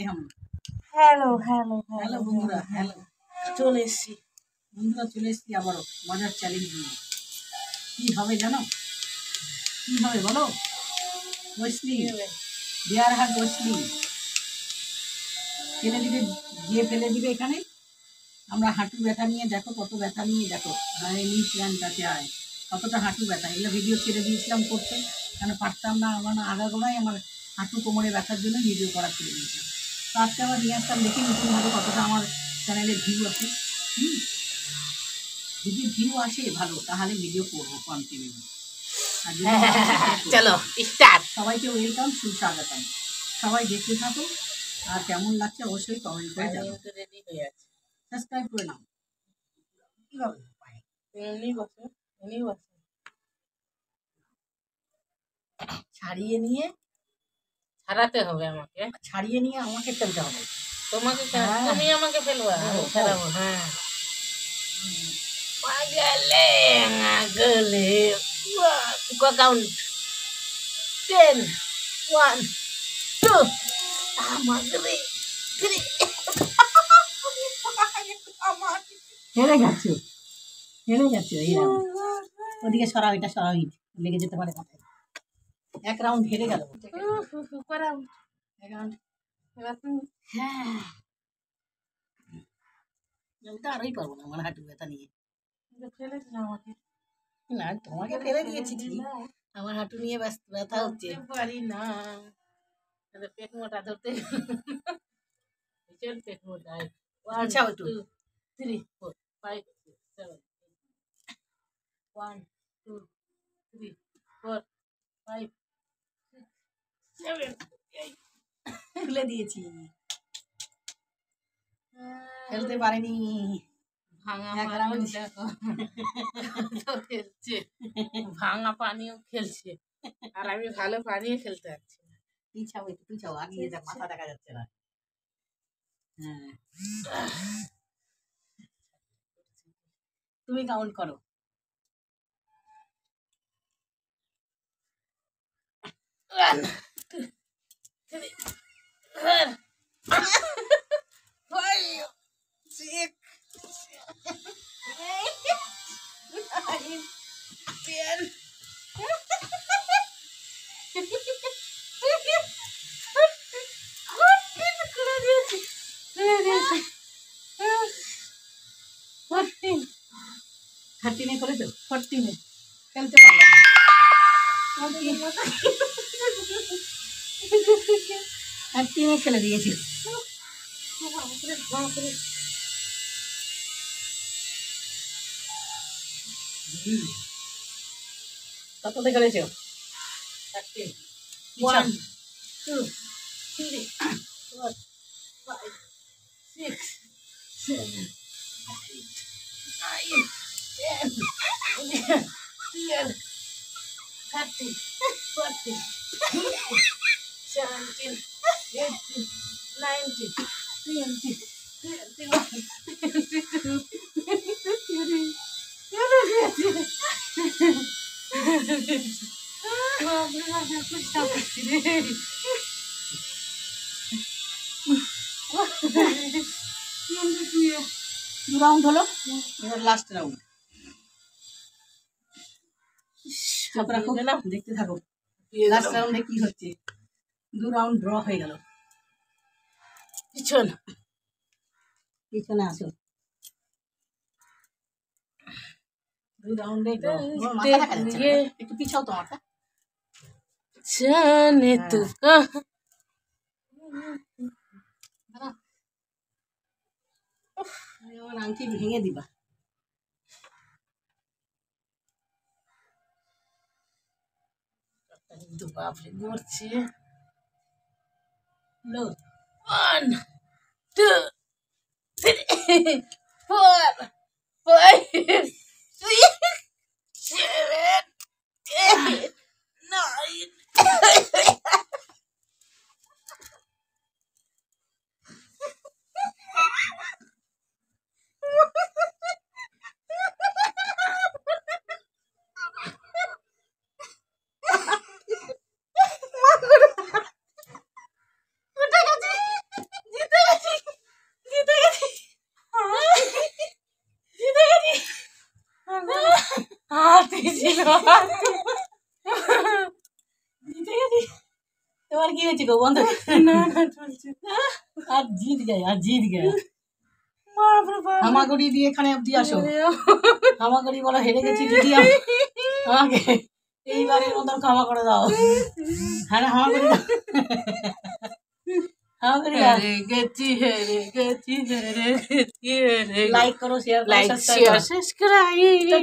हम hello hello hello बंधुरा hello চলে এসেছি বন্ধুরা চলে এসেছি আবারও মজার চ্যালেঞ্জ নিয়ে কি হবে জানো কি হবে বলো গোসলি দেয়ার হাত গোসলি ফেলে দিবে যে ফেলে দিবে এখানে আমরা হাঁটু ব্যথা নিয়ে দেখো কত ব্যথা নিয়ে দেখো আরে নি প্ল্যান কাছে আয় কতটা হাঁটু ব্যথা এগুলো ভিডিও ছেড়ে দিয়েছিলাম করতে কেন পারতাম না আমার আগাগোড়াই আমার হাঁটু কোমরে ব্যথার জন্য ভিডিও করা ছেড়ে দিয়েছিলাম তো আজকে আবার নিয়ে আসলাম দেখি নতুনভাবে কতটা আমার চ্যানেলে ভিউ আছে যদি ভিউ আসে ভালো তাহলে ভিডিও করবো কন্টিনিউ আর चलो स्टार्ट সবাইকে ওয়েলকাম সুস্বাগতম সবাই দেখতে থাকো আর কেমন লাগছে অবশ্যই কমেন্ট করে জানাও रेडी হয়ে আছে সাবস্ক্রাইব করে নাও কীভাবে এমনি বসে ছাড়িয়ে নিয়ে ছাড়াতে হবে আমাকে ছাড়িয়ে নিয়ে আমাকে ফেলতে হবে তোমাকে হ্যাঁ। তুমি আমাকে ফেলবা হ্যাঁ, ছাড়াবো হ্যাঁ পাগলে আগলে কাউন্ট 10 1 2 আমাগলে 3 হেরে গেছো এইরকম ওদিকে সরাও এটা সরাও ইট লেগে যেতে পারে মাথায় এক রাউন্ড হেরে গেল করাও এক রাউন্ড হ্যাঁ আমি তো আরোই পারবো না আমার হাঁটু ব্যথা নিয়ে আমাকে না তোমাকে ফেলে দিয়েছি ঠিক আমার হাঁটু নিয়ে ব্যথা হচ্ছে পারি না পেট মোটা ধরতে ভীষণ পেট মোটা আচ্ছা, একটু। 2 3 4 5 6 7 1 2 3 4 5 6 7 খুলে দিয়েছি ফেলতে পারিনি ভাঙা এক পানিও round। দেখো তো খেলছে ভাঙা পানিও খেলছে আর আমি ভালো পানিও খেলতে পারছি না পিছাও একটু পিছাও আগিয়ে যা মাথা দেখা যাচ্ছে না হ্যাঁ তুমি কাউন্ট করো One, two, three, 4 5 6 7 9 10 13 করেছো 14 খেলতে পারলাম না 13 খেলে দিয়েছি কততে খেলেছো 1 2 3 4 5 6 7 8 9 10 11 12 13 14 17 18 19 20 21 22 দু রাউন্ড হলো এবার লাস্ট রাউন্ড চোখ রাখো দেখতে থাকো লাস্ট রাউন্ডে কি হচ্ছে 2 রাউন্ড ড্র হয়ে গেল পিছনে আসো 2 রাউন্ডে ড্র মাথা দেখা যাচ্ছে না। একটু পিছাও তো মাথা जाने तू कहाँ আমার আংটি ভেঙে দিবা बाप रे मरছে লো 1 2 3 4 5 6 7 8 9 দিয়েছিল। জিতে গেছি। এবার কি হয়েছে গো, বন্ধ না না চলছে। আর জিত গে, আর জিত গে। বাপরে বাপ। হামাগুড়ি দিয়ে এখানে অব্দি আসো, ওরে হামাগুড়ি বলো হেরে গেছি দিদি, আমাকে এইবারের মতন ক্ষমা করে দাও। হ্যাঁ হামাগুড়ি দাও, হামাগুড়ি দাও। হেরে গেছি, হেরে গেছি, হেরে গেছি, হেরে গেছি। লাইক করো, শেয়ার করো, লাইক সাবস্ক্রাইব শেয়ার করো। সাবস্ক্রাইব।